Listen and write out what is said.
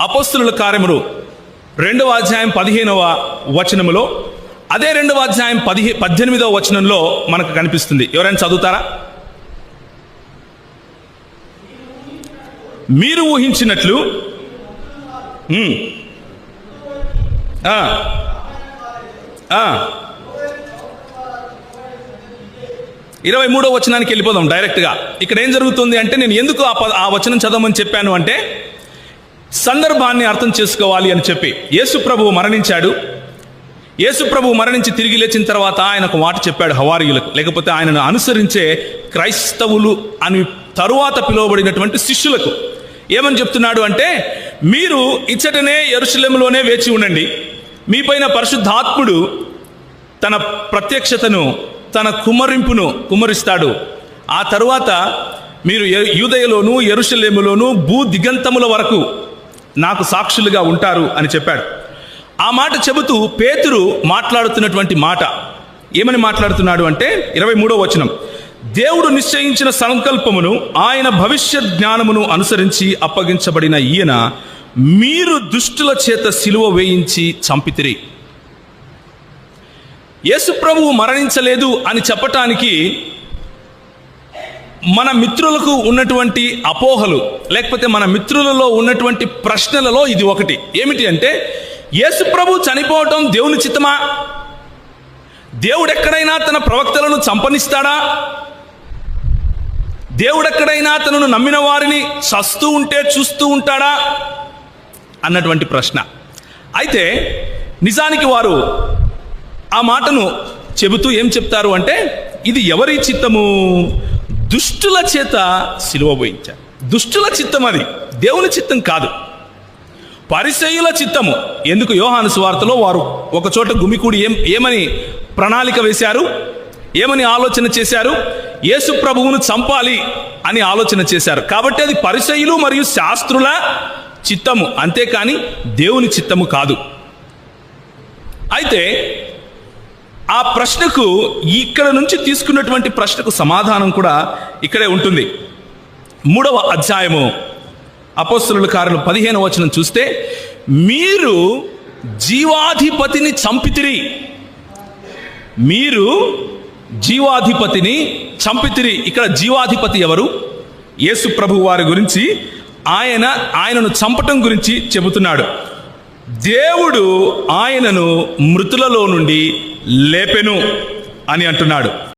అపోస్తలుల కార్యములు 2వ అధ్యాయం 15వ వచనములో, అదే 2వ అధ్యాయం 18వ వచనంలో మనకు కనిపిస్తుంది. ఎవరైనా చదువుతారా? మీరు ఊహించినట్లు 23వ వచనానికి వెళ్ళిపోదాం డైరెక్ట్గా. ఇక్కడ ఏం జరుగుతుంది అంటే, నేను ఎందుకు ఆ వచనం చదవమని చెప్పాను అంటే, సందర్భాన్ని అర్థం చేసుకోవాలి అని చెప్పి. యేసు ప్రభువు మరణించాడు. యేసు ప్రభువు మరణించి తిరిగి లేచిన తర్వాత ఆయన ఒక మాట చెప్పాడు హవారీయులకు, లేకపోతే ఆయనను అనుసరించే క్రైస్తవులు అని తరువాత పిలువబడినటువంటి శిష్యులకు. ఏమని చెప్తున్నాడు అంటే, మీరు ఇచ్చటనే యెరూషలేములోనే వేచి ఉండండి, మీపైన పరిశుద్ధాత్ముడు తన ప్రత్యక్షతను, తన కుమ్మరిస్తాడు. ఆ తరువాత మీరు యూదయలోను యెరూషలేములోను భూ దిగంతముల వరకు నాకు సాక్షులుగా ఉంటారు అని చెప్పాడు. ఆ మాట చెబుతూ పేతురు మాట్లాడుతున్నటువంటి మాట ఏమని మాట్లాడుతున్నాడు అంటే, 23వ వచనం, దేవుడు నిశ్చయించిన సంకల్పమును ఆయన భవిష్యత్ జ్ఞానమును అనుసరించి అప్పగించబడిన ఈయన మీరు దుష్టుల చేత సిలువ వేయించి చంపితిరి. యేసు ప్రభువు మరణించలేదు అని చెప్పటానికి మన మిత్రులకు ఉన్నటువంటి అపోహలు, లేకపోతే మన మిత్రులలో ఉన్నటువంటి ప్రశ్నలలో ఇది ఒకటి. ఏమిటి అంటే, యేసు ప్రభు చనిపోవటం దేవుని చిత్తమా? దేవుడెక్కడైనా తన ప్రవక్తలను చంపనిస్తాడా? దేవుడెక్కడైనా తనను నమ్మిన వారిని చస్తూ ఉంటే చూస్తూ ఉంటాడా అన్నటువంటి ప్రశ్న. అయితే నిజానికి వారు ఆ మాటను చెబుతూ ఏం చెప్తారు అంటే, ఇది ఎవరి చిత్తము? దుష్టుల చేత సిలువ వేయించారు. దుష్టుల చిత్తం, అది దేవుని చిత్తం కాదు, పరిసయ్యుల చిత్తము. ఎందుకు? యోహాను సువార్తలో వారు ఒక చోట గుమికూడి ఏమని ప్రణాళిక వేశారు, ఏమని ఆలోచన చేశారు? యేసు ప్రభువును చంపాలి అని ఆలోచన చేశారు. కాబట్టి అది పరిసయ్యులు మరియు శాస్త్రుల చిత్తము, అంతేకాని దేవుని చిత్తము కాదు. అయితే ఆ ప్రశ్నకు, ఇక్కడ నుంచి తీసుకున్నటువంటి ప్రశ్నకు సమాధానం కూడా ఇక్కడే ఉంటుంది. 3వ అధ్యాయము అపోస్తలుల కార్యములు 15వ వచనం చూస్తే, మీరు జీవాధిపతిని చంపితిరి. మీరు జీవాధిపతిని చంపితిరి. ఇక్కడ జీవాధిపతి ఎవరు? యేసు ప్రభు వారి గురించి, ఆయనను చంపటం గురించి చెబుతున్నాడు. దేవుడు ఆయనను మృతులలో నుండి లేపెను అని అంటున్నాడు.